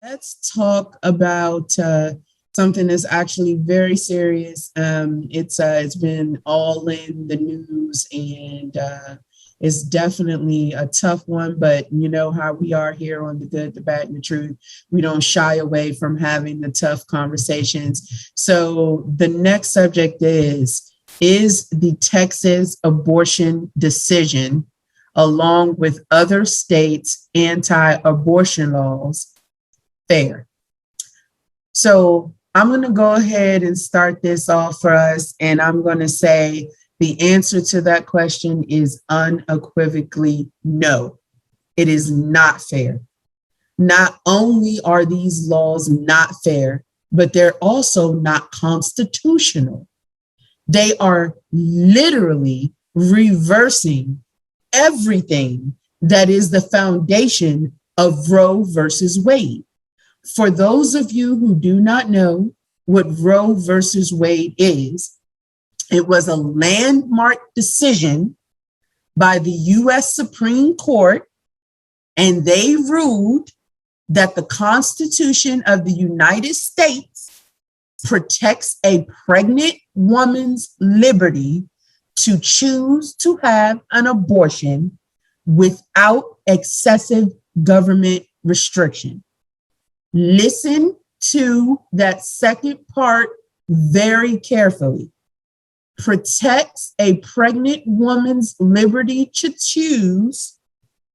Let's talk about something that's actually very serious. It's been all in the news, and it's definitely a tough one. But you know how we are here on the Good, the Bad, and the Truth. We don't shy away from having the tough conversations. So the next subject is the Texas abortion decision, along with other states' anti-abortion laws, fair? So I'm going to go ahead and start this off for us. And I'm going to say the answer to that question is unequivocally no. It is not fair. Not only are these laws not fair, but they're also not constitutional. They are literally reversing everything that is the foundation of Roe versus Wade. For those of you who do not know what Roe versus Wade is, it was a landmark decision by the US Supreme Court, and they ruled that the Constitution of the United States protects a pregnant woman's liberty to choose to have an abortion without excessive government restriction. Listen to that second part very carefully. Protects a pregnant woman's liberty to choose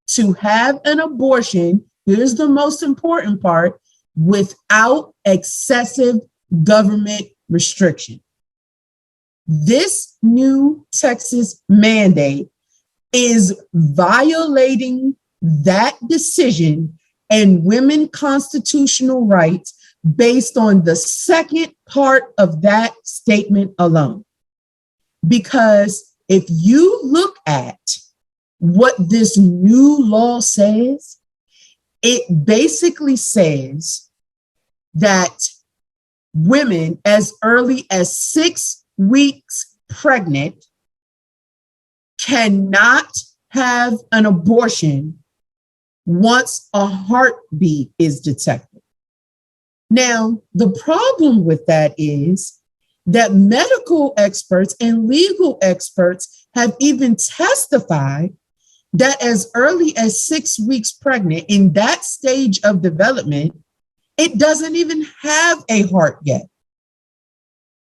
to have an abortion. Here's the most important part: without excessive government restriction. This new Texas mandate is violating that decision and women's constitutional rights based on the second part of that statement alone. Because if you look at what this new law says, it basically says that women as early as 6 weeks pregnant cannot have an abortion once a heartbeat is detected. Now, the problem with that is that medical experts and legal experts have even testified that as early as 6 weeks pregnant, in that stage of development, it doesn't even have a heart yet.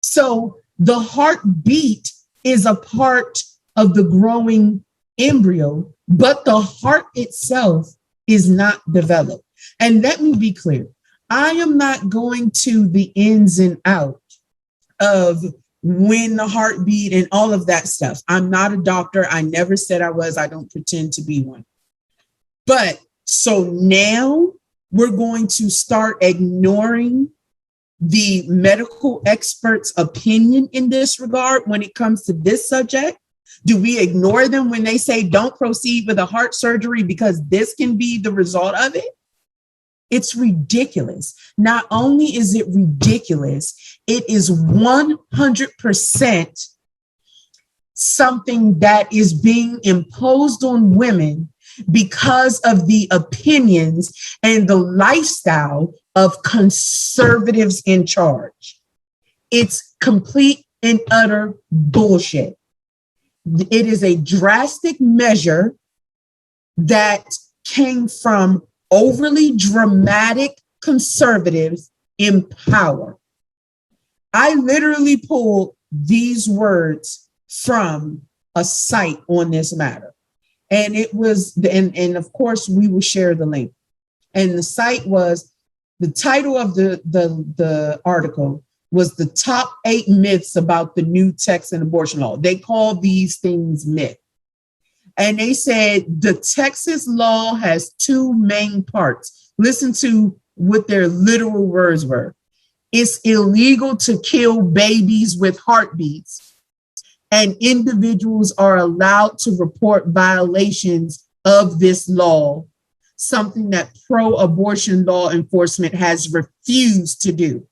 So the heartbeat is a part of the growing embryo, but the heart itself is not developed. And let me be clear, I am not going to the ins and out of when the heartbeat and all of that stuff. I'm not a doctor. I never said I was. I don't pretend to be one. But so now we're going to start ignoring the medical experts' opinion in this regard when it comes to this subject. Do we ignore them when they say don't proceed with a heart surgery because this can be the result of it? It's ridiculous. Not only is it ridiculous, it is 100% something that is being imposed on women because of the opinions and the lifestyle of conservatives in charge. It's complete and utter bullshit. It is a drastic measure that came from overly dramatic conservatives in power. I literally pulled these words from a site on this matter. And it was, and of course, we will share the link. And the site was, the title of the article was the top 8 myths about the new Texas abortion law. They call these things myths. And they said the Texas law has 2 main parts. Listen to what their literal words were. It's illegal to kill babies with heartbeats, and individuals are allowed to report violations of this law, something that pro-abortion law enforcement has refused to do.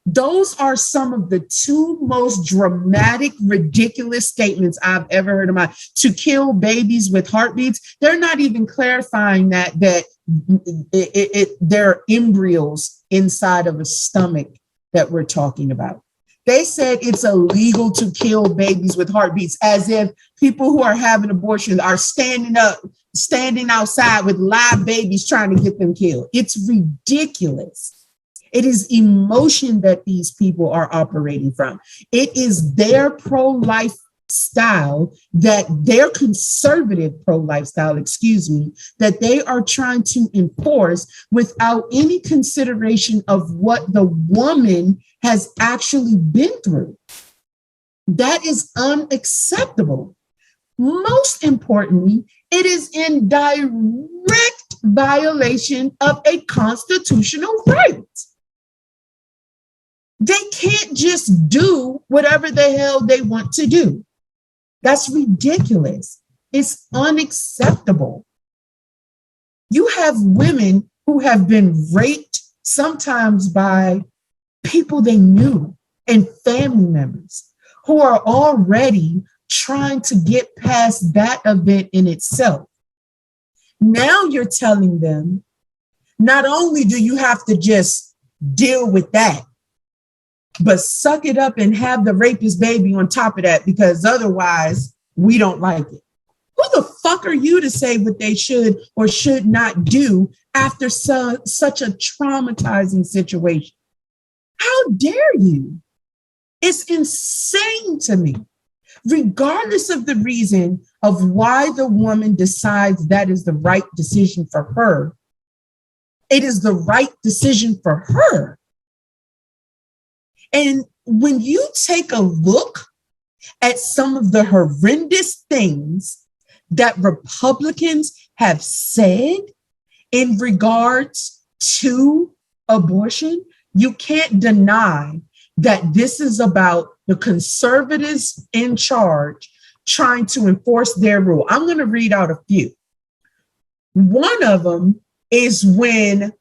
Those are some of the 2 most dramatic, ridiculous statements I've ever heard of. To kill babies with heartbeats. They're not even clarifying that there are embryos inside of a stomach that we're talking about. They said it's illegal to kill babies with heartbeats, as if people who are having abortions are standing outside with live babies trying to get them killed. It's ridiculous. It is emotion that these people are operating from. It is their pro-life style, that their conservative pro-life style, that they are trying to enforce without any consideration of what the woman has actually been through. That is unacceptable. Most importantly, it is in direct violation of a constitutional right. They can't just do whatever the hell they want to do. That's ridiculous. It's unacceptable. You have women who have been raped, sometimes by people they knew and family members, who are already trying to get past that event in itself. Now you're telling them, not only do you have to just deal with that, but suck it up and have the rapist baby on top of that, because otherwise we don't like it. Who the fuck are you to say what they should or should not do after such a traumatizing situation? How dare you? It's insane to me. Regardless of the reason of why the woman decides that is the right decision for her, it is the right decision for her. And when you take a look at some of the horrendous things that Republicans have said in regards to abortion, you can't deny that this is about the conservatives in charge trying to enforce their rule. I'm going to read out a few. One of them is when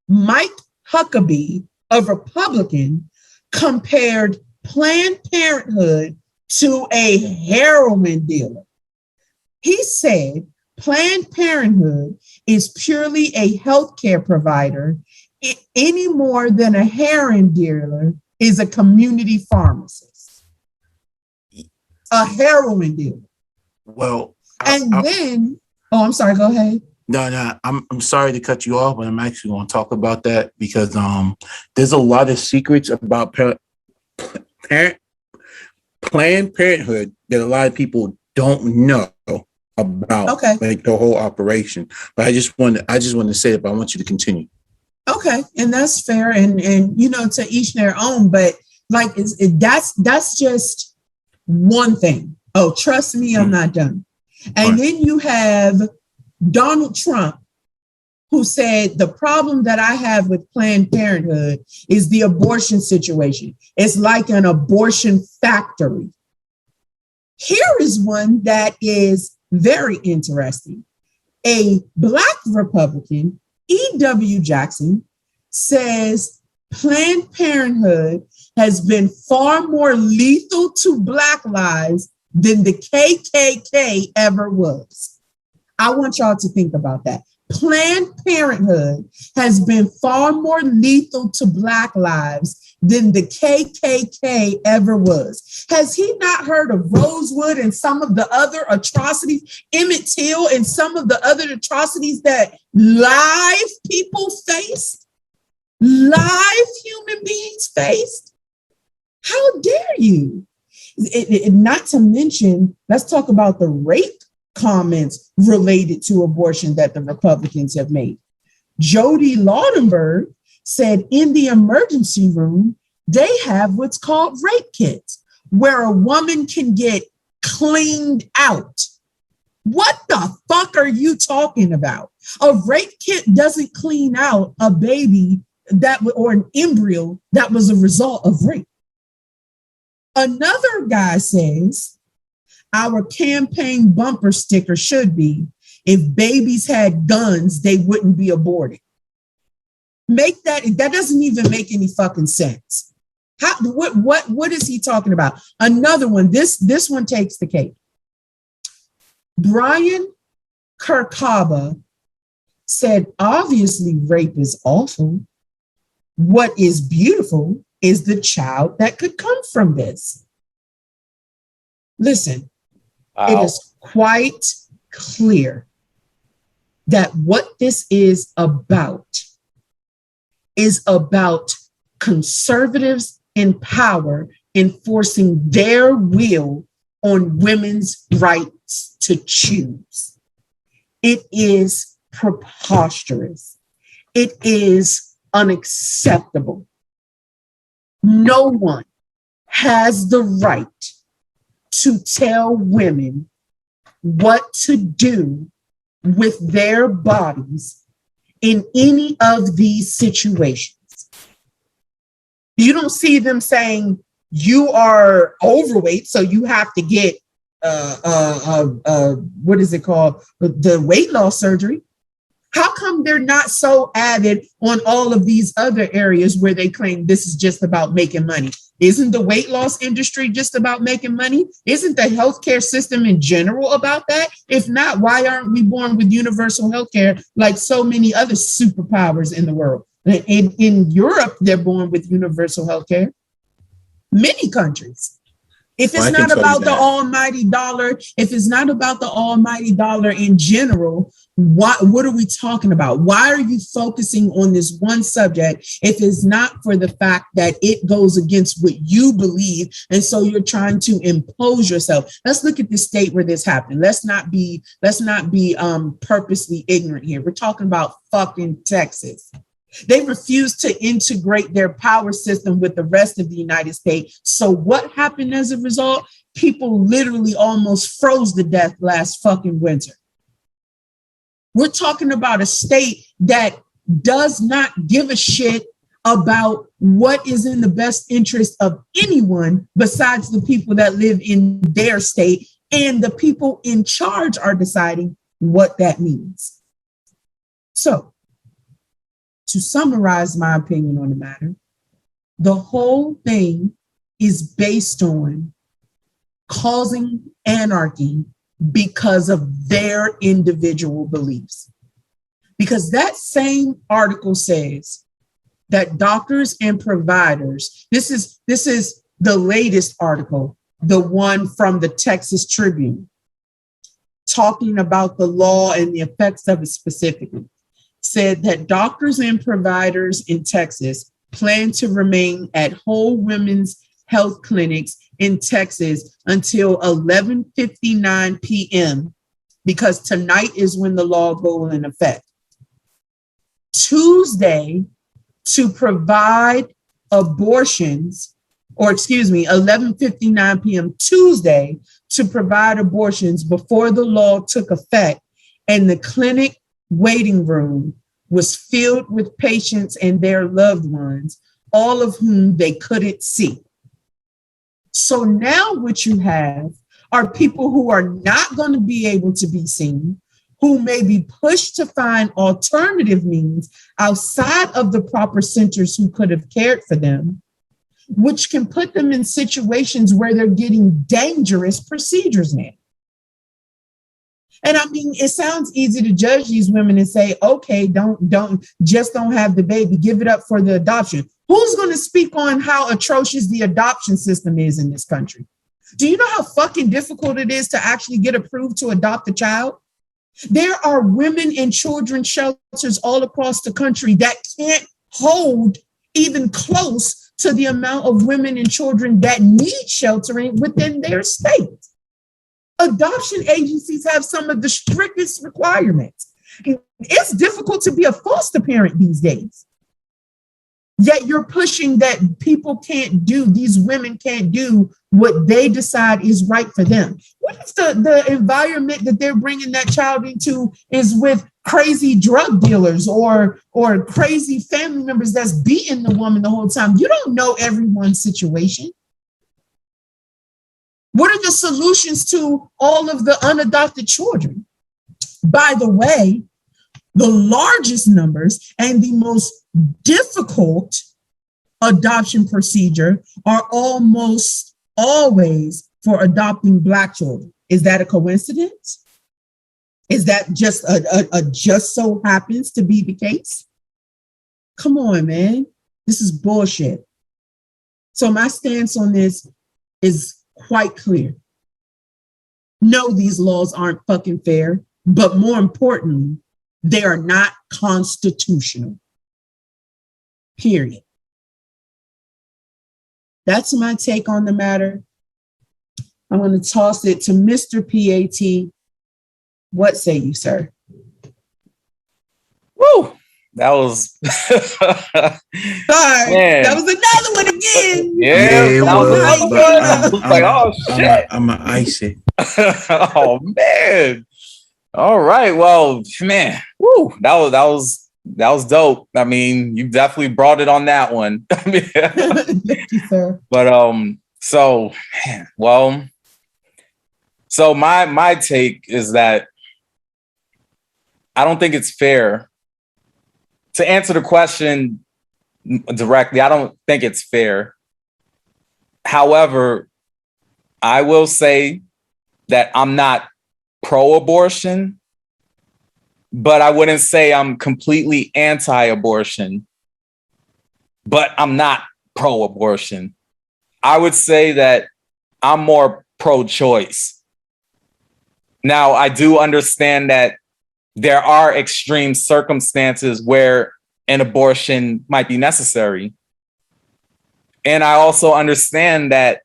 Mike Huckabee, a Republican, compared Planned Parenthood to a heroin dealer. He said Planned Parenthood is purely a healthcare provider any more than a heroin dealer is a community pharmacist. A heroin dealer. Well, I'm sorry, go ahead. No, I'm sorry to cut you off, but I'm actually going to talk about that because there's a lot of secrets about Planned Parenthood that a lot of people don't know about, like the whole operation. But I just want to say it, but I want you to continue. Okay, and that's fair, and to each their own. But like, that's just one thing. Oh, trust me, I'm not done. And then you have Donald Trump, who said the problem that I have with Planned Parenthood is the abortion situation. It's like an abortion factory. Here is one that is very interesting. A Black Republican, E.W. Jackson, says Planned Parenthood has been far more lethal to Black lives than the KKK ever was. I want y'all to think about that. Planned Parenthood has been far more lethal to Black lives than the KKK ever was. Has he not heard of Rosewood and some of the other atrocities, Emmett Till and some of the other atrocities that live people faced? Live human beings faced? How dare you? Not to mention, let's talk about the rape comments related to abortion that the Republicans have made. Jody Laudenberg said in the emergency room, they have what's called rape kits, where a woman can get cleaned out. What the fuck are you talking about? A rape kit doesn't clean out a baby or an embryo that was a result of rape. Another guy says, our campaign bumper sticker should be, if babies had guns, they wouldn't be aborted. That doesn't even make any fucking sense. What is he talking about? Another one, this one takes the cake. Brian Kirkaba said, obviously, rape is awful. What is beautiful is the child that could come from this. Listen, It is quite clear that what this is about conservatives in power enforcing their will on women's rights to choose. It is preposterous. It is unacceptable. No one has the right to tell women what to do with their bodies in any of these situations. You don't see them saying you are overweight, so you have to get what is it called? The weight loss surgery. How come they're not so avid on all of these other areas where they claim this is just about making money? Isn't the weight loss industry just about making money? Isn't the healthcare system in general about that? If not, why aren't we born with universal healthcare like so many other superpowers in the world? In Europe, they're born with universal healthcare. Many countries. If it's not about the almighty dollar, if it's not about the almighty dollar in general, what are we talking about? Why are you focusing on this one subject if it's not for the fact that it goes against what you believe, and so you're trying to impose yourself? Let's look at the state where this happened. Let's not be purposely ignorant here. We're talking about fucking Texas. They refused to integrate their power system with the rest of the United States. So what happened as a result? People literally almost froze to death last fucking winter. We're talking about a state that does not give a shit about what is in the best interest of anyone besides the people that live in their state, and the people in charge are deciding what that means. So, to summarize my opinion on the matter, the whole thing is based on causing anarchy because of their individual beliefs. Because that same article says that doctors and providers, this is the latest article, the one from the Texas Tribune, talking about the law and the effects of it specifically, said that doctors and providers in Texas plan to remain at whole women's health clinics in Texas until 11:59 p.m. because tonight is when the law goes in effect. Tuesday to provide abortions, 11:59 p.m. Tuesday to provide abortions before the law took effect, and the clinic waiting room was filled with patients and their loved ones, all of whom they couldn't see. So now what you have are people who are not going to be able to be seen, who may be pushed to find alternative means outside of the proper centers who could have cared for them, which can put them in situations where they're getting dangerous procedures now. And I mean, it sounds easy to judge these women and say, okay, don't have the baby, give it up for the adoption. Who's going to speak on how atrocious the adoption system is in this country? Do you know how fucking difficult it is to actually get approved to adopt a child? There are women and children shelters all across the country that can't hold even close to the amount of women and children that need sheltering within their state. Adoption agencies have some of the strictest requirements. It's difficult to be a foster parent these days. Yet you're pushing that these women can't do what they decide is right for them. What if the environment that they're bringing that child into is with crazy drug dealers or crazy family members that's beating the woman the whole time? You don't know everyone's situation. What are the solutions to all of the unadopted children? By the way, the largest numbers and the most difficult adoption procedure are almost always for adopting Black children. Is that a coincidence? Is that just a just so happens to be the case? Come on, man. This is bullshit. So my stance on this is quite clear. No, these laws aren't fucking fair, but more importantly, they are not constitutional. Period. That's my take on the matter. I'm going to toss it to Mr. PAT. What say you, sir? Woo! That was sorry. Man. That was another one again. Yeah, that was another one. I was like, oh shit. I'm gonna ice it. Oh man. All right. Well, man, woo, that was dope. I mean, you definitely brought it on that one. Thank you, sir. But so man, well, so my take is that I don't think it's fair. To answer the question directly, I don't think it's fair. However, I will say that I'm not pro-abortion, but I wouldn't say I'm completely anti-abortion, but I'm not pro-abortion. I would say that I'm more pro-choice. Now, I do understand that there are extreme circumstances where an abortion might be necessary. And I also understand that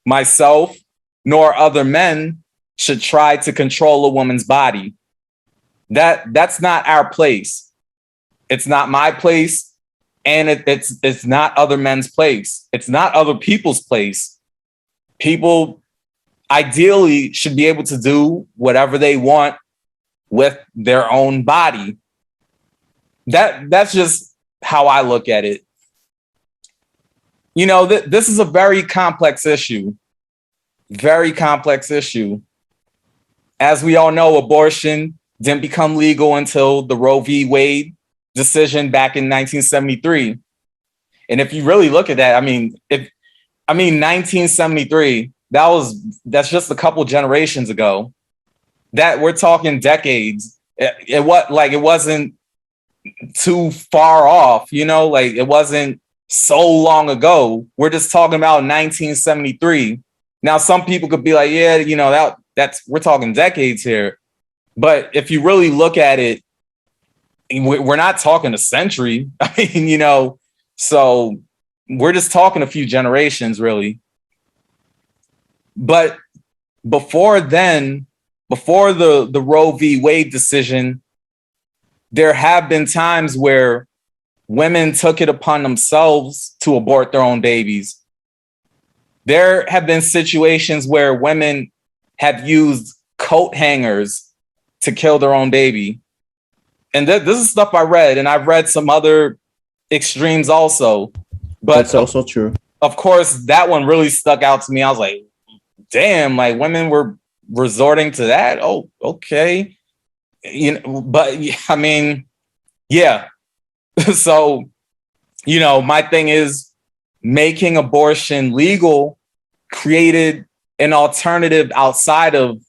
myself nor other men should try to control a woman's body. That's not our place. It's not my place, and it's not other men's place. It's not other people's place. People ideally should be able to do whatever they want with their own body. That's just how I look at it. You know, this is a very complex issue. Very complex issue. As we all know, abortion didn't become legal until the Roe v. Wade decision back in 1973. And if you really look at that, I mean 1973, that's just a couple generations ago. That we're talking decades. It wasn't too far off, you know, like it wasn't so long ago. We're just talking about 1973. Now, some people could be like, yeah, you know, that's we're talking decades here. But if you really look at it, we're not talking a century. I mean, you know, so we're just talking a few generations, really. But before then, before the Roe v. Wade decision, there have been times where women took it upon themselves to abort their own babies. There have been situations where women have used coat hangers to kill their own baby. And this is stuff I read, and I've read some other extremes also. But that's also true. Of course, that one really stuck out to me. I was like, damn, like women were resorting to that. Oh, okay. You know, but I mean, yeah. So, you know, my thing is making abortion legal created an alternative outside of,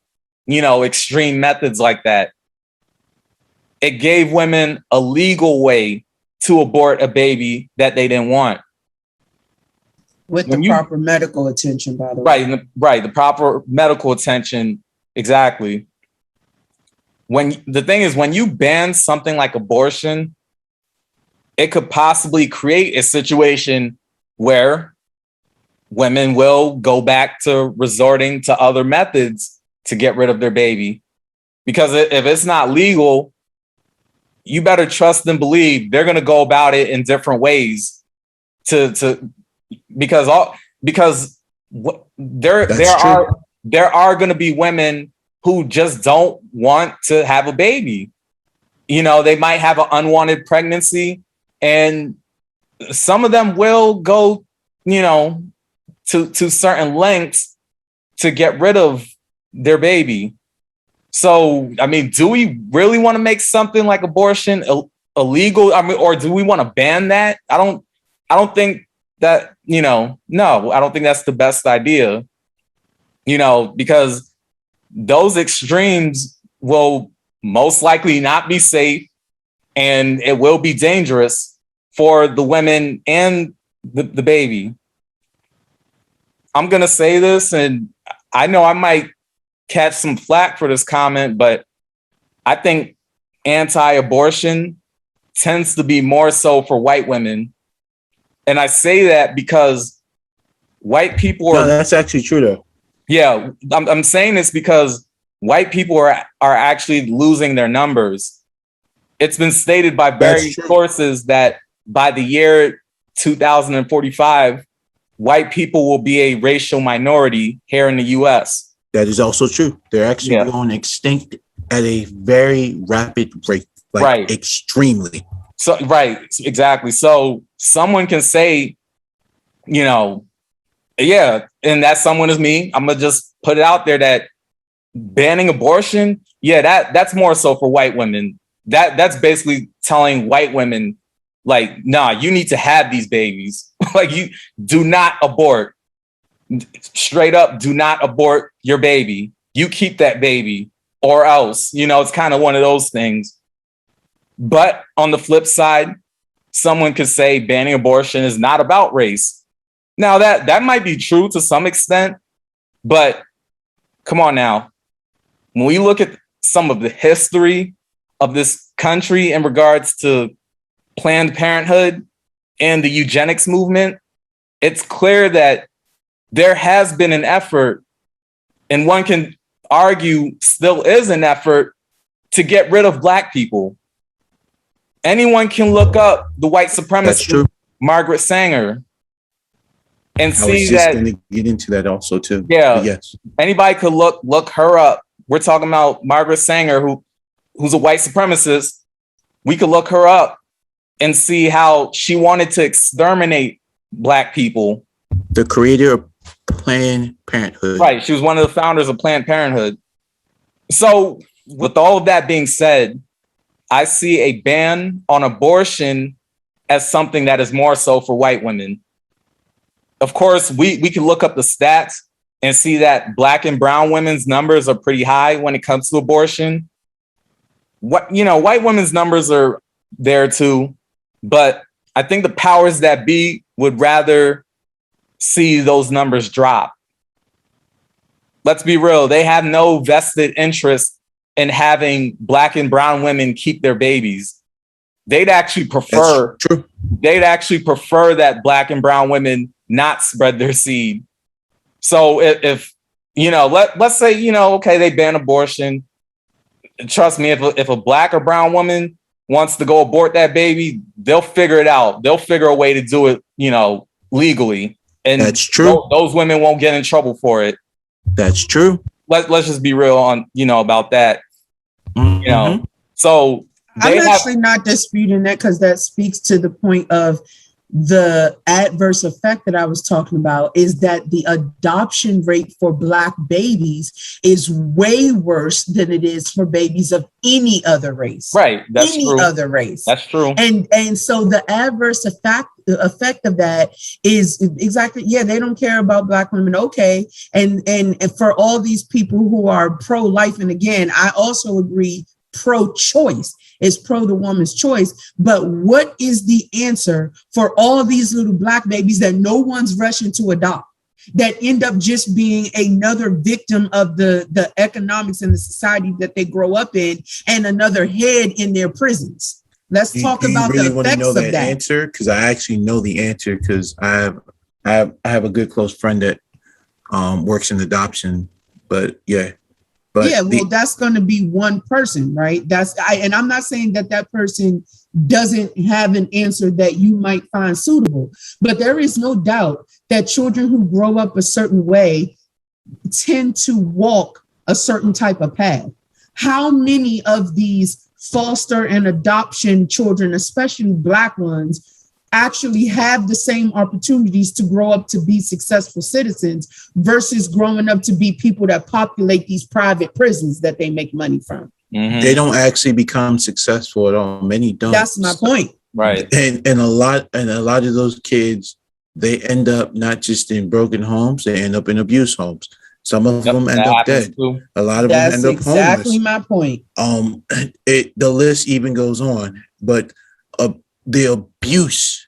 you know, extreme methods like that. It gave women a legal way to abort a baby that they didn't want. With the proper medical attention, by the way. Right. The proper medical attention. Exactly. The thing is, when you ban something like abortion, it could possibly create a situation where women will go back to resorting to other methods to get rid of their baby. Because if it's not legal, you better trust and believe they're going to go about it in different ways because there are going to be women who just don't want to have a baby. You know, they might have an unwanted pregnancy, and some of them will go, you know, to certain lengths to get rid of their baby. So, I mean, do we really want to make something like abortion illegal? I mean, or do we want to ban that? I don't think that, you know, no, I don't think that's the best idea, you know, because those extremes will most likely not be safe, and it will be dangerous for the women and the baby. I'm going to say this, and I know I might catch some flack for this comment, but I think anti-abortion tends to be more so for white women. And I say that because white people are... No, that's actually true, though. Yeah, I'm saying this because white people are actually losing their numbers. It's been stated by various sources that by the year 2045, white people will be a racial minority here in the U.S. That is also true. They're actually going extinct at a very rapid rate, like extremely. So, right, exactly. So someone can say, you know, yeah, and that someone is me. I'm gonna just put it out there that banning abortion, that's more so for white women. That's basically telling white women, like, nah, you need to have these babies. Like, you do not abort. Straight up, do not abort your baby. You keep that baby, or else, you know, it's kind of one of those things. But on the flip side, someone could say banning abortion is not about race. Now, that might be true to some extent, but come on now. When we look at some of the history of this country in regards to Planned Parenthood and the eugenics movement, it's clear that there has been an effort, and one can argue still is an effort, to get rid of Black people. Anyone can look up the white supremacist Margaret Sanger and see that. I was just going to get into that also too. Yeah. But yes. Anybody could look her up. We're talking about Margaret Sanger, who's a white supremacist. We could look her up and see how she wanted to exterminate Black people. The creator of Planned Parenthood. Right. She was one of the founders of Planned Parenthood. So with all of that being said, I see a ban on abortion as something that is more so for white women. Of course, we can look up the stats and see that Black and brown women's numbers are pretty high when it comes to abortion. White women's numbers are there too, but I think the powers that be would rather see those numbers drop. Let's be real. They have no vested interest in having Black and brown women keep their babies. They'd actually prefer that Black and brown women not spread their seed. So if let's say, okay, they ban abortion. Trust me, if a Black or brown woman wants to go abort that baby, they'll figure it out. They'll figure a way to do it, legally. And that's true. Those women won't get in trouble for it. That's true. Let's just be real on, about that. Mm-hmm. So I'm actually not disputing that, because that speaks to the point of the adverse effect that I was talking about, is that the adoption rate for Black babies is way worse than it is for babies of any other race. Right. That's any true. other race. That's true. And so the adverse effect of that is exactly, they don't care about Black women. Okay. And for all these people who are pro-life, and again, I also agree, pro-choice. Is pro the woman's choice. But what is the answer for all these little Black babies that no one's rushing to adopt, that end up just being another victim of the economics and the society that they grow up in, and another head in their prisons? Let's talk about the effects of that. Do you really want to know that answer? Because I actually know the answer, because I have a good close friend that works in adoption. But yeah. But that's going to be one person, right? And I'm not saying that person doesn't have an answer that you might find suitable, but there is no doubt that children who grow up a certain way tend to walk a certain type of path. How many of these foster and adoption children, especially Black ones, actually have the same opportunities to grow up to be successful citizens versus growing up to be people that populate these private prisons that they make money from? Mm-hmm. They don't actually become successful at all. Many don't. That's my point. Right. And a lot of those kids, they end up not just in broken homes, they end up in abuse homes. Some of them end up dead. Too. A lot of them end up homeless. That's exactly my point. The list even goes on, but the abuse,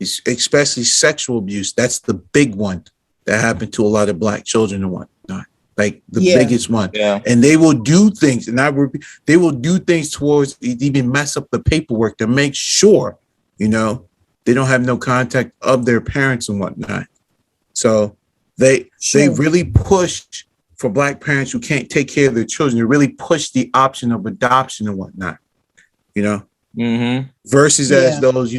especially sexual abuse, that's the big one that happened to a lot of Black children and whatnot. Like the biggest one. Yeah. And they will do things, they will do things towards even mess up the paperwork to make sure, they don't have no contact of their parents and whatnot. So they really push for Black parents who can't take care of their children. They really push the option of adoption and whatnot, versus as those,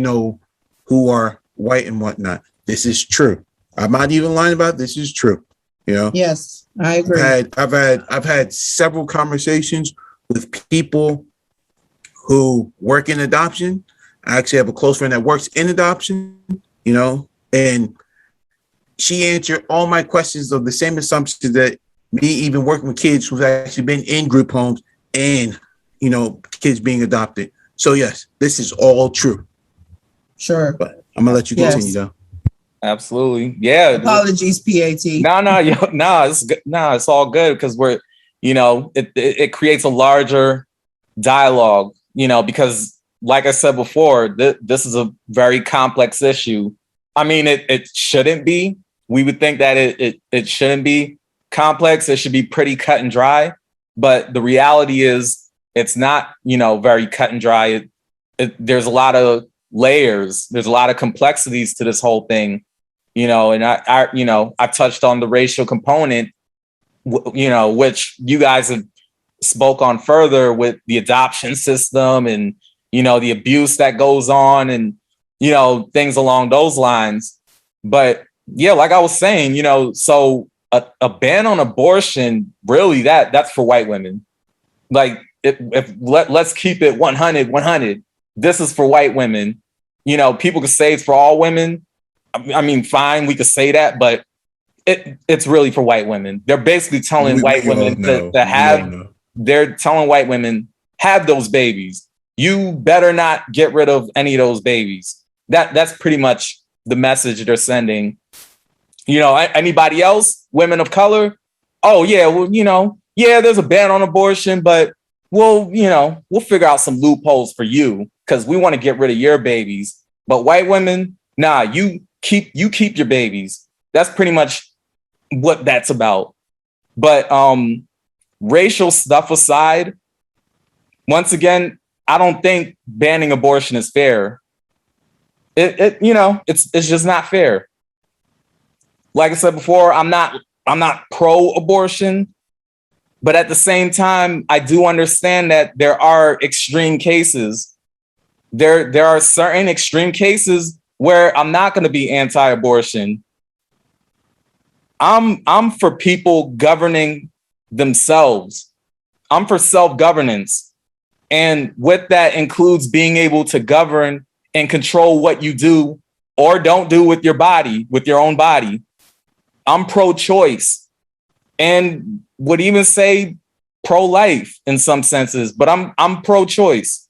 who are white and whatnot. This is true. I'm not even lying about it. This is true. Yes, I agree. I've had several conversations with people who work in adoption. I actually have a close friend that works in adoption, and she answered all my questions of the same assumptions that me even working with kids who've actually been in group homes and, kids being adopted. So yes, this is all true. Sure. But I'm gonna let you continue though. Absolutely. Yeah. Apologies, PAT. It's all good because we're, it creates a larger dialogue, because like I said before, this is a very complex issue. I mean, it shouldn't be. We would think that it shouldn't be complex. It should be pretty cut and dry. But the reality is it's not, very cut and dry. There's a lot of layers. There's a lot of complexities to this whole thing. And I touched on the racial component, which you guys have spoke on further with the adoption system and, the abuse that goes on and, things along those lines. But yeah, like I was saying, so a ban on abortion, really that's for white women. Like let's keep it 100. This is for white women. People could say it's for all women. I mean, fine, we could say that, but it's really for white women. They're basically telling white women they're telling white women, have those babies. You better not get rid of any of those babies. That's pretty much the message they're sending. Anybody else, women of color? Oh yeah, well, there's a ban on abortion, but we'll figure out some loopholes for you because we want to get rid of your babies. But white women, nah, you keep your babies. That's pretty much what that's about. But racial stuff aside, once again, I don't think banning abortion is fair. It's just not fair. Like I said before, I'm not pro-abortion, but at the same time, I do understand that there are extreme cases. There are certain extreme cases where I'm not going to be anti-abortion. I'm for people governing themselves. I'm for self-governance. And with that includes being able to govern and control what you do or don't do with your body, with your own body. I'm pro-choice and would even say pro-life in some senses, but I'm pro-choice.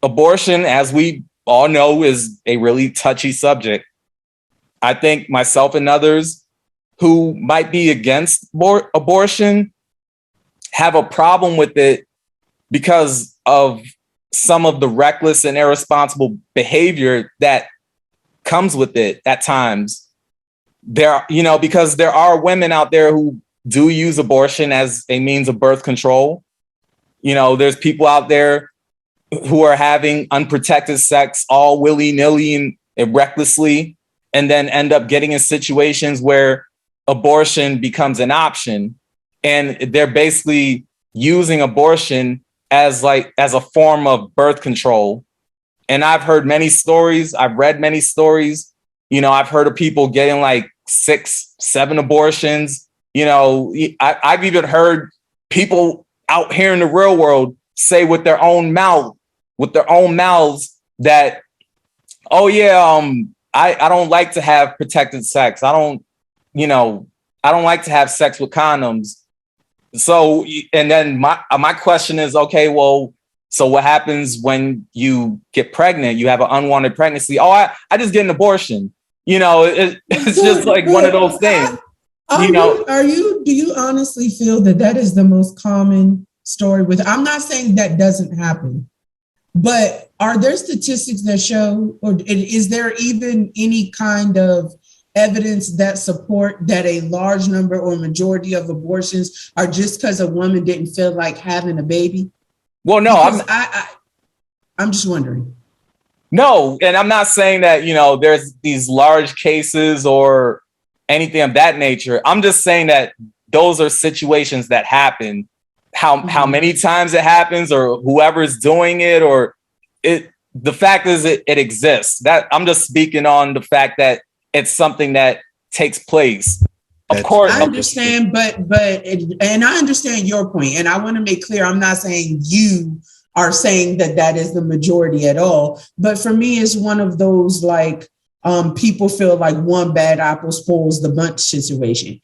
Abortion, as we all know, is a really touchy subject. I think myself and others who might be against abortion have a problem with it because of some of the reckless and irresponsible behavior that comes with it at times. Because there are women out there who do use abortion as a means of birth control. There's people out there who are having unprotected sex all willy-nilly and recklessly, and then end up getting in situations where abortion becomes an option. And they're basically using abortion as a form of birth control. And I've heard many stories. I've read many stories. I've heard of people getting like 6, 7 abortions. I've even heard people out here in the real world say with their own mouths that, oh yeah, I don't like to have protected sex. I don't like to have sex with condoms. So, and then my question is, okay, well, so what happens when you get pregnant? You have an unwanted pregnancy. Oh, I just get an abortion. It's just like one of those things. Do you honestly feel that that is the most common story with, I'm not saying that doesn't happen, but are there statistics that show, or is there even any kind of evidence that support that a large number or majority of abortions are just because a woman didn't feel like having a baby? Well, no, I'm just wondering. No, and I'm not saying that, there's these large cases or anything of that nature. I'm just saying that those are situations that happen. How many times it happens, or whoever's doing it, or it, the fact is it exists. That I'm just speaking on the fact that it's something that takes place. Of course, I understand, and I understand your point, and I want to make clear, I'm not saying you are saying that that is the majority at all, but for me, it's one of those like people feel like one bad apple spoils the bunch situation.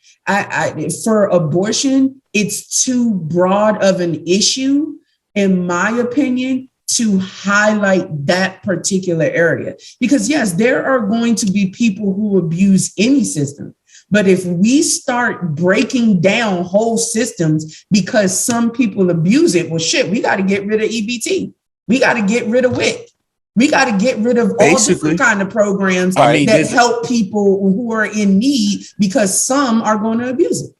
For abortion, it's too broad of an issue, in my opinion, to highlight that particular area. Because yes, there are going to be people who abuse any system. But if we start breaking down whole systems because some people abuse it, well, shit, we got to get rid of EBT. We got to get rid of WIC. We got to get rid of all different kind of programs that help people who are in need, because some are going to abuse it.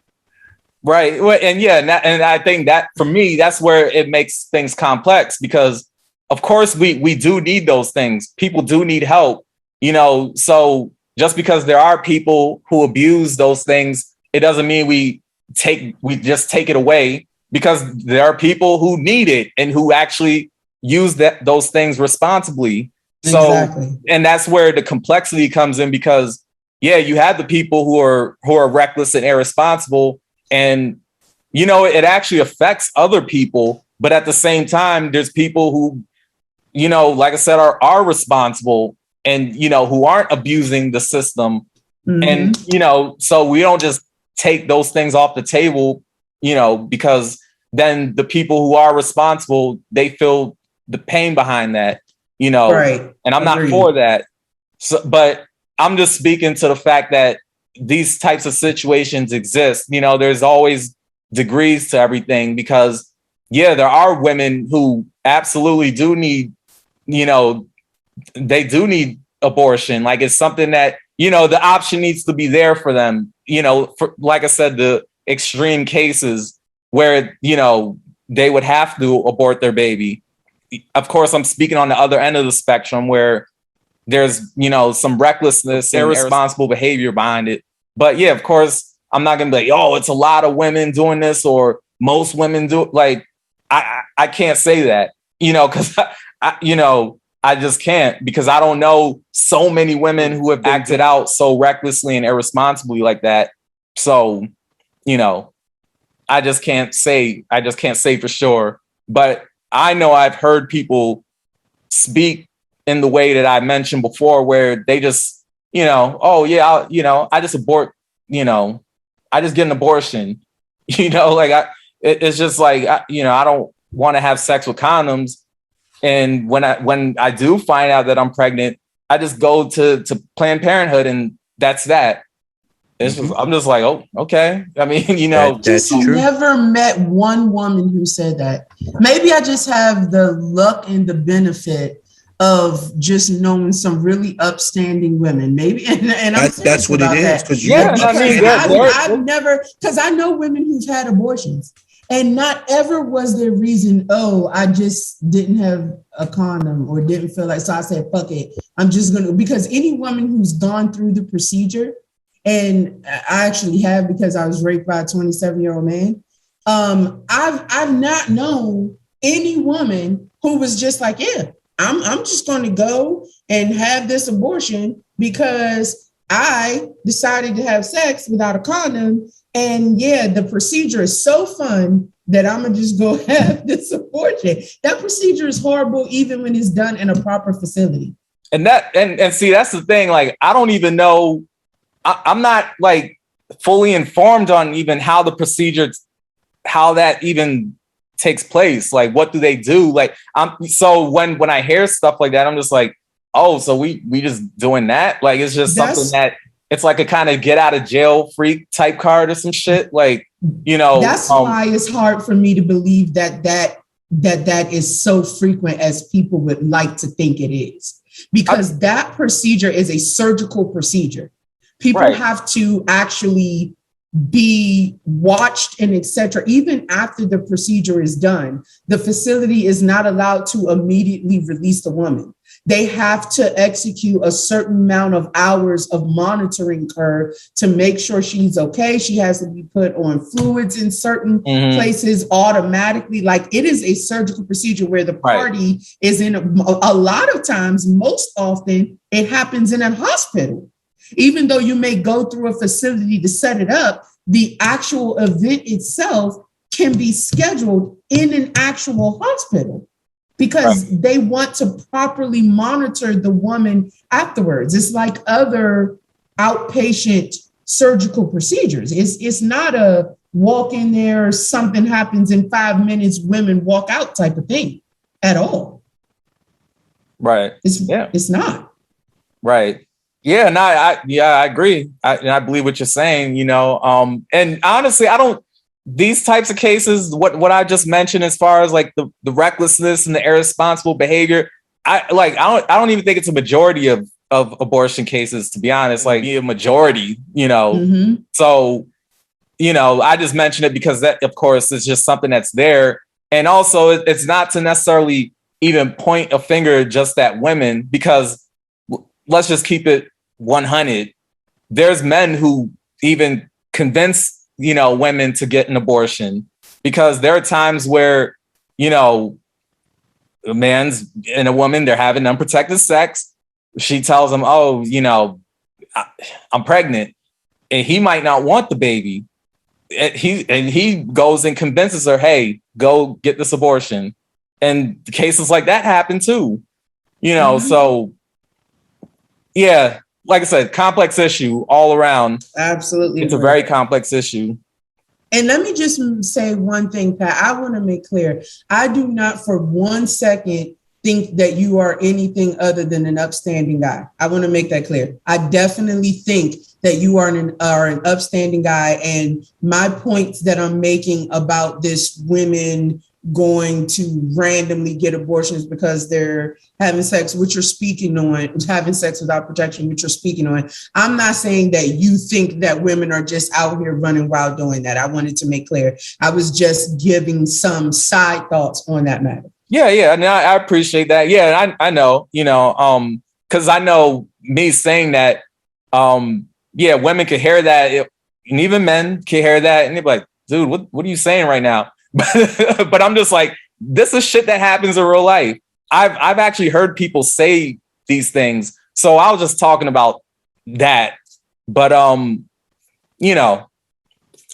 Right. Well, and I think that for me, that's where it makes things complex, because of course we do need those things. People do need help, so just because there are people who abuse those things, it doesn't mean we just take it away, because there are people who need it and who actually use those things responsibly. So, exactly. And that's where the complexity comes in, because you have the people who are reckless and irresponsible, and it actually affects other people. But at the same time, there's people who, like I said, are responsible and, who aren't abusing the system. Mm-hmm. And, so we don't just take those things off the table, because then the people who are responsible, they feel the pain behind that, right. And I'm not for that. So, but I'm just speaking to the fact that these types of situations exist. There's always degrees to everything, because there are women who absolutely do need, they do need abortion. Like, it's something that, the option needs to be there for them, for, like I said, the extreme cases where, they would have to abort their baby. Of course, I'm speaking on the other end of the spectrum where there's, some recklessness and irresponsible behavior behind it. But of course, I'm not going to be like, oh, it's a lot of women doing this, or most women do. Like, I can't say that, because I just can't, because I don't know so many women who have acted out so recklessly and irresponsibly like that. So, I just can't say for sure. But I know I've heard people speak in the way that I mentioned before, where they just, I just abort, I just get an abortion, like it's just like, I don't want to have sex with condoms. And when I do find out that I'm pregnant, I just go to Planned Parenthood, and that's that. I'm just like, oh, okay. I mean, that's true. Never met one woman who said that. Maybe I just have the luck and the benefit of just knowing some really upstanding women. Maybe, and that's what it is. Because I've never, because I know women who've had abortions, and not ever was their reason, oh, I just didn't have a condom or didn't feel like, so I said, fuck it, I'm just gonna, because any woman who's gone through the procedure, and I actually have, because I was raped by a 27-year-old man. I've not known any woman who was just like, I'm just going to go and have this abortion because I decided to have sex without a condom. And the procedure is so fun that I'm going to just go have this abortion. That procedure is horrible, even when it's done in a proper facility. And see, that's the thing. Like, I don't even know. I'm not like fully informed on even how the procedure, how that even takes place. Like, what do they do? Like, so when I hear stuff like that, I'm just like, oh, so we just doing that? Like, it's just something that it's like a kind of get out of jail free type card or some shit. Like, you know, that's why it's hard for me to believe that is so frequent as people would like to think it is, because that procedure is a surgical procedure. People have to actually be watched and etc. Even after the procedure is done, the facility is not allowed to immediately release the woman. They have to execute a certain amount of hours of monitoring her to make sure she's okay. She has to be put on fluids in certain places automatically. Like, it is a surgical procedure where the party is in a lot of times, most often it happens in a hospital. Even though you may go through a facility to set it up, the actual event itself can be scheduled in an actual hospital because they want to properly monitor the woman afterwards. It's like other outpatient surgical procedures. It's not a walk in there, something happens in 5 minutes, women walk out type of thing at all. Right. It's not. Right. Yeah, no, I agree. I believe what you're saying, you know. And honestly, these types of cases, what I just mentioned, as far as like the recklessness and the irresponsible behavior, I don't even think it's a majority of abortion cases, to be honest. Like, be a majority, you know. So, you know, I just mentioned it because that, of course, is just something that's there. And also, it's not to necessarily even point a finger just at women, because let's just keep it 100. There's men who even convince, you know, women to get an abortion, because there are times where, you know, a man's and a woman, they're having unprotected sex. She tells him, oh, you know, I'm pregnant, and he might not want the baby. And he goes and convinces her, hey, go get this abortion. And cases like that happen too, you know. So yeah, like I said, complex issue all around. Absolutely. It's a very complex issue. And let me just say one thing, Pat. I want to make clear, I do not for 1 second think that you are anything other than an upstanding guy. I want to make that clear. I definitely think that you are an upstanding guy. And my points that I'm making about this women going to randomly get abortions because they're having sex, which you're speaking on, having sex without protection, which you're speaking on. I'm not saying that you think that women are just out here running wild doing that. I wanted to make clear. I was just giving some side thoughts on that matter. Yeah. And I appreciate that. Yeah, I know, you know, because I know me saying that, yeah, women can hear that, and even men can hear that, and they're like, dude, what are you saying right now? But I'm just like, this is shit that happens in real life. I've actually heard people say these things. So I was just talking about that. But you know,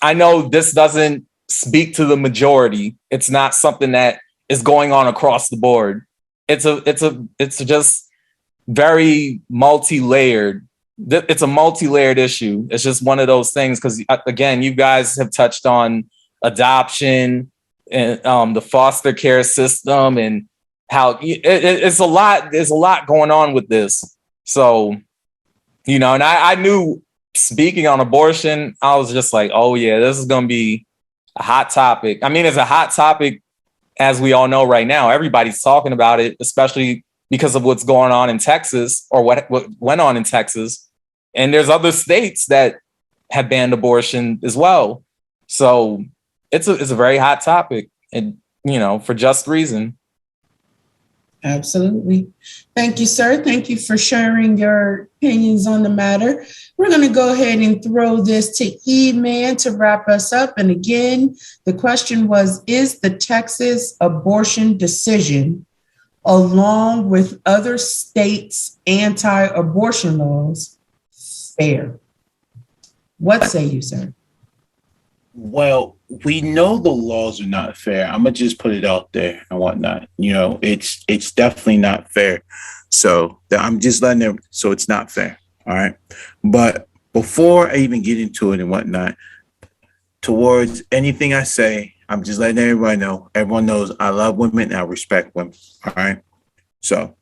I know this doesn't speak to the majority. It's not something that is going on across the board. It's just very multi-layered. It's a multi-layered issue. It's just one of those things, because again, you guys have touched on adoption and the foster care system, and how it's a lot. There's a lot going on with this. So, you know, and I knew, speaking on abortion, I was just like, oh yeah, this is going to be a hot topic. I mean, it's a hot topic, as we all know right now. Everybody's talking about it, especially because of what's going on in Texas, or what went on in Texas. And there's other states that have banned abortion as well. So it's a very hot topic, and, you know, for just reason. Absolutely. Thank you, sir. Thank you for sharing your opinions on the matter. We're going to go ahead and throw this to E-Man to wrap us up. And again, the question was, is the Texas abortion decision, along with other states' anti-abortion laws, fair? What say you, sir? Well, we know the laws are not fair. I'm gonna just put it out there and whatnot. You know, it's definitely not fair. So I'm just letting them. So it's not fair. All right. But before I even get into it and whatnot, towards anything I say, I'm just letting everybody know. Everyone knows I love women and I respect women. All right. So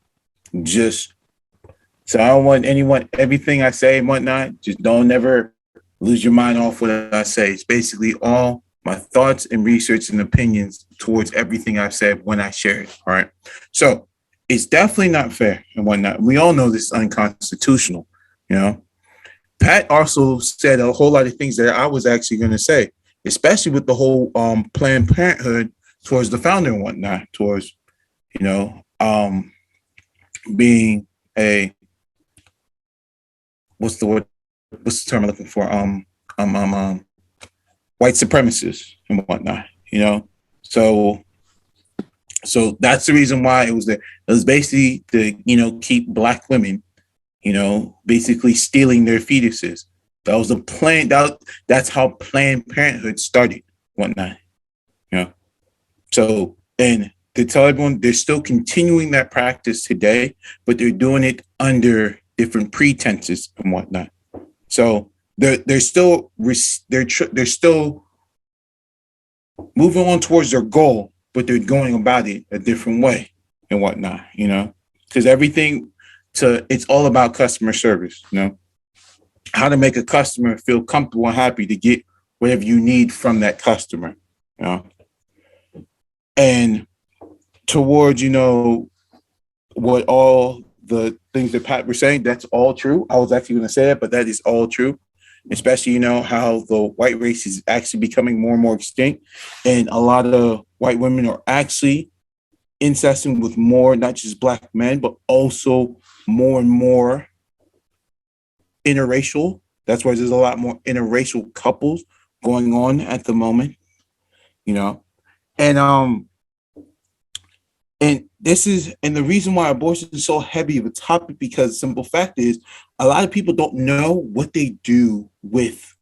just So I don't want anyone, everything I say and whatnot, just don't never lose your mind off what I say. It's basically all my thoughts and research and opinions towards everything I've said when I share it. All right. So it's definitely not fair and whatnot. We all know this is unconstitutional, you know. Pat also said a whole lot of things that I was actually going to say, especially with the whole Planned Parenthood towards the founder and whatnot, towards, you know, being a, what's the word? What's the term I'm looking for? White supremacists and whatnot, you know. So that's the reason why it was there. It was basically to, you know, keep Black women, you know, basically stealing their fetuses. That was the plan. That's how Planned Parenthood started, whatnot. You know. So, and to tell everyone, they're still continuing that practice today, but they're doing it under different pretenses and whatnot. So they're still moving on towards their goal, but they're going about it a different way and whatnot. You know, because it's all about customer service. You know, how to make a customer feel comfortable and happy to get whatever you need from that customer. You know, and towards, you know, what all the things that Pat was saying, that's all true. I was actually going to say that, but that is all true. Especially, you know, how the white race is actually becoming more and more extinct. And a lot of white women are actually incesting with more, not just Black men, but also more and more interracial. That's why there's a lot more interracial couples going on at the moment, you know. And the reason why abortion is so heavy of a topic, because the simple fact is a lot of people don't know what they do with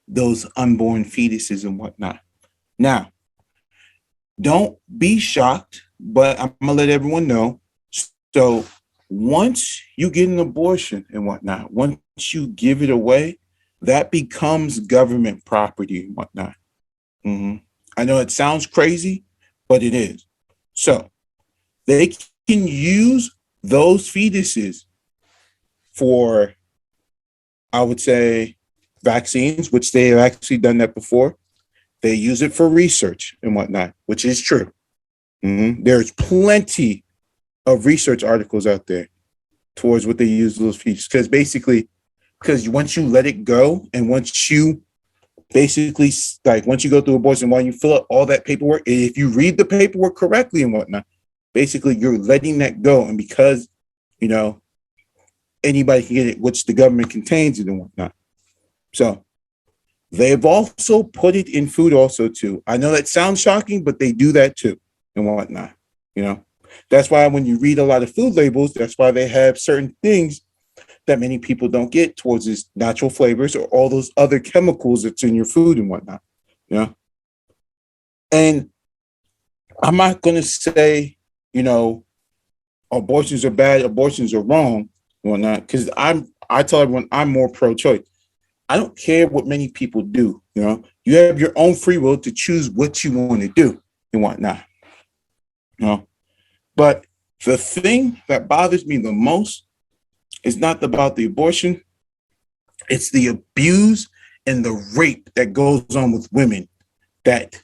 those unborn fetuses and whatnot. Now, don't be shocked, but I'm gonna let everyone know. So once you get an abortion and whatnot, once you give it away, that becomes government property and whatnot. I know it sounds crazy, but it is. So they can use those fetuses for, I would say, vaccines, which they have actually done that before. They use it for research and whatnot, which is true. There's plenty of research articles out there towards what they use those fetuses. Because once you let it go, and once you basically, like, once you go through abortion, while you fill out all that paperwork, if you read the paperwork correctly and whatnot, basically you're letting that go. And because, you know, anybody can get it, which the government contains it and whatnot. So they've also put it in food also too. I know that sounds shocking, but they do that too and whatnot. You know, that's why when you read a lot of food labels, that's why they have certain things that many people don't get towards these natural flavors or all those other chemicals that's in your food and whatnot. You know, and I'm not going to say, you know, abortions are bad, abortions are wrong, or whatnot, because I tell everyone I'm more pro-choice. I don't care what many people do. You know, you have your own free will to choose what you want to do and whatnot. You know, but the thing that bothers me the most is not about the abortion; it's the abuse and the rape that goes on with women that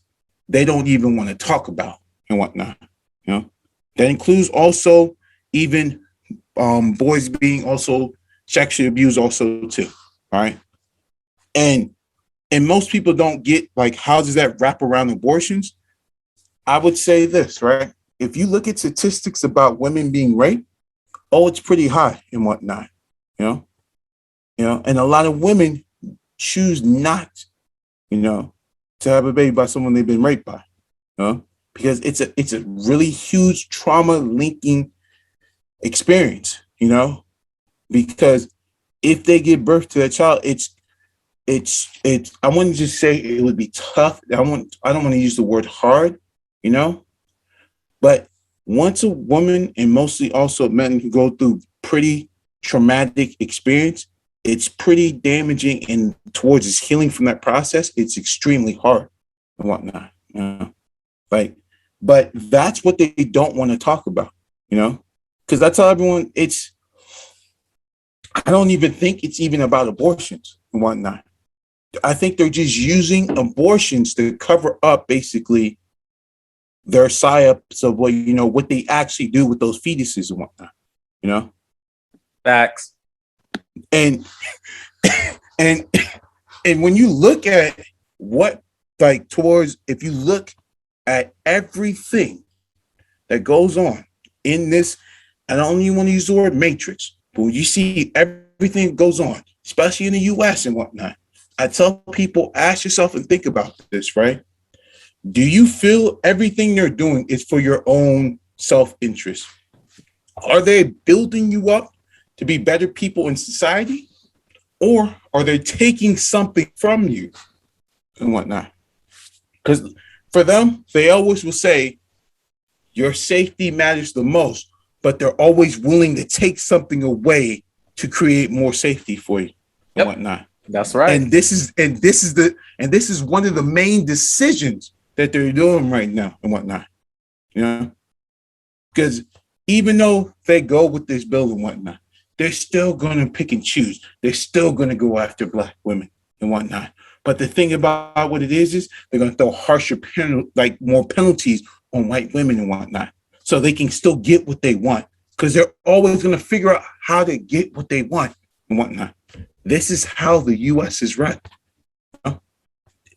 they don't even want to talk about and whatnot. You know, that includes also even boys being also sexually abused also too. All right. And most people don't get, like, how does that wrap around abortions? I would say this, right? If you look at statistics about women being raped, it's pretty high and whatnot, you know, and a lot of women choose not, you know, to have a baby by someone they've been raped by, you know, because it's a really huge trauma linking experience, you know, because if they give birth to that child, it's I wouldn't just say it would be tough. I don't want to use the word hard, you know, but once a woman, and mostly also men who go through pretty traumatic experience, it's pretty damaging, and towards its healing from that process, it's extremely hard and whatnot, you know, like, but that's what they don't want to talk about, you know, because I tell everyone I don't even think it's even about abortions and whatnot. I think they're just using abortions to cover up basically their psyops of what they actually do with those fetuses and whatnot, you know? Facts. And and and when you look at what if you look at everything that goes on in this, I don't even want to use the word matrix, but when you see everything that goes on, especially in the US and whatnot, I tell people, ask yourself and think about this, right? Do you feel everything they're doing is for your own self-interest? Are they building you up to be better people in society? Or are they taking something from you and whatnot? Because for them, they always will say, your safety matters the most, but they're always willing to take something away to create more safety for you and whatnot. That's right. And this is one of the main decisions that they're doing right now and whatnot. You know, because even though they go with this bill and whatnot, they're still going to pick and choose. They're still going to go after Black women and whatnot. But the thing about what it is they're going to throw harsher more penalties on white women and whatnot, so they can still get what they want. Because they're always going to figure out how to get what they want and whatnot. This is how the U.S. is run.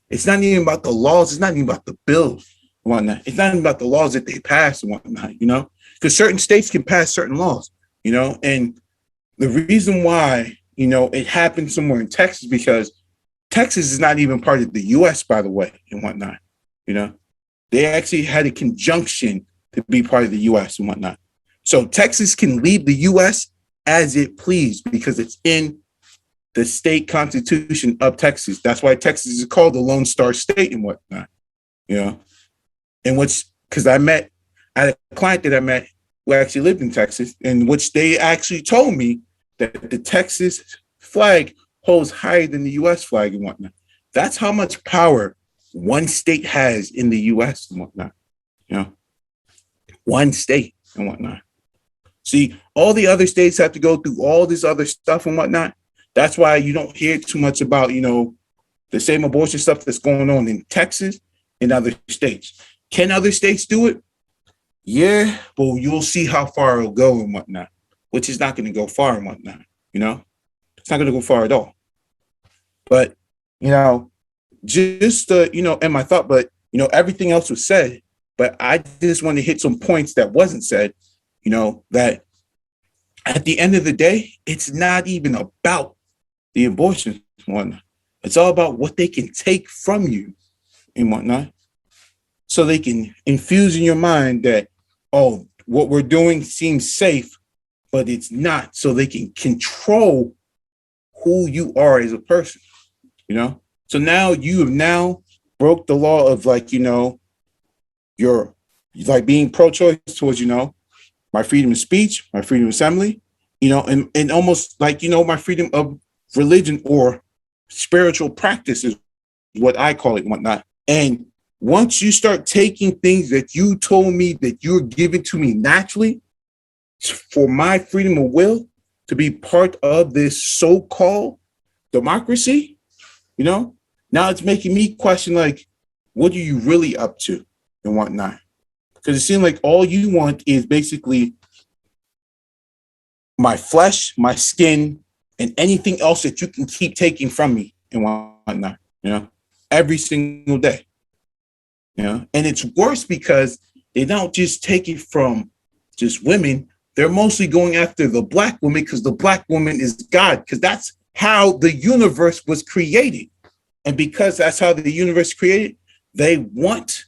It's not even about the laws. It's not even about the bills and whatnot. It's not even about the laws that they pass and whatnot, because certain states can pass certain laws, and the reason why, it happened somewhere in Texas, because Texas is not even part of the U.S., by the way, and whatnot, They actually had a conjunction to be part of the U.S. and whatnot. So Texas can leave the U.S. as it pleased because it's in the state constitution of Texas. That's why Texas is called the Lone Star State and whatnot, And because I had a client that I met who actually lived in Texas, in which they actually told me that the Texas flag holds higher than the U.S. flag and whatnot. That's how much power one state has in the U.S. and whatnot, One state and whatnot. See, all the other states have to go through all this other stuff and whatnot. That's why you don't hear too much about, the same abortion stuff that's going on in Texas and other states. Can other states do it? Yeah, but you'll see how far it'll go and whatnot, which is not going to go far and whatnot, It's not going to go far at all. But, just, and my thought, but, everything else was said, but I just want to hit some points that wasn't said, that at the end of the day, it's not even about the abortion and whatnot. It's all about what they can take from you and whatnot. So they can infuse in your mind that, oh, what we're doing seems safe, but it's not. So they can control who you are as a person, So now you have broke the law of you're like being pro-choice towards, my freedom of speech, my freedom of assembly, and almost like, my freedom of religion or spiritual practice is what I call it and whatnot. And once you start taking things that you told me that you're giving to me naturally for my freedom of will to be part of this so-called democracy, now it's making me question, what are you really up to and whatnot? Because it seems like all you want is basically my flesh, my skin, and anything else that you can keep taking from me and whatnot, every single day. And it's worse because they don't just take it from just women. They're mostly going after the Black woman because the Black woman is God, because that's how the universe was created. And because that's how the universe created, they want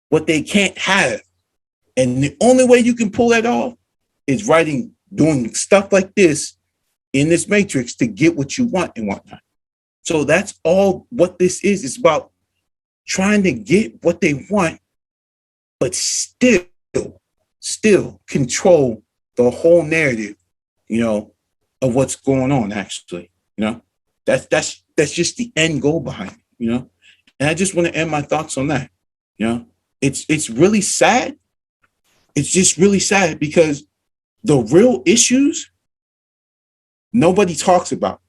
what they can't have. And the only way you can pull that off is doing stuff like this in this matrix to get what you want and whatnot. So that's all what this is. It's about trying to get what they want, but still control the whole narrative, of what's going on actually, that's just the end goal behind it, and I just want to end my thoughts on that. It's really sad. It's just really sad because the real issues nobody talks about.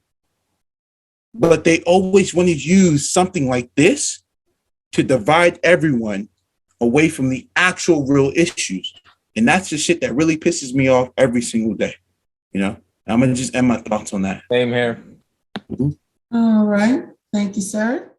But they always want to use something like this to divide everyone away from the actual real issues. And that's the shit that really pisses me off every single day. You know, I'm going to just end my thoughts on that. Same here. All right. Thank you, sir.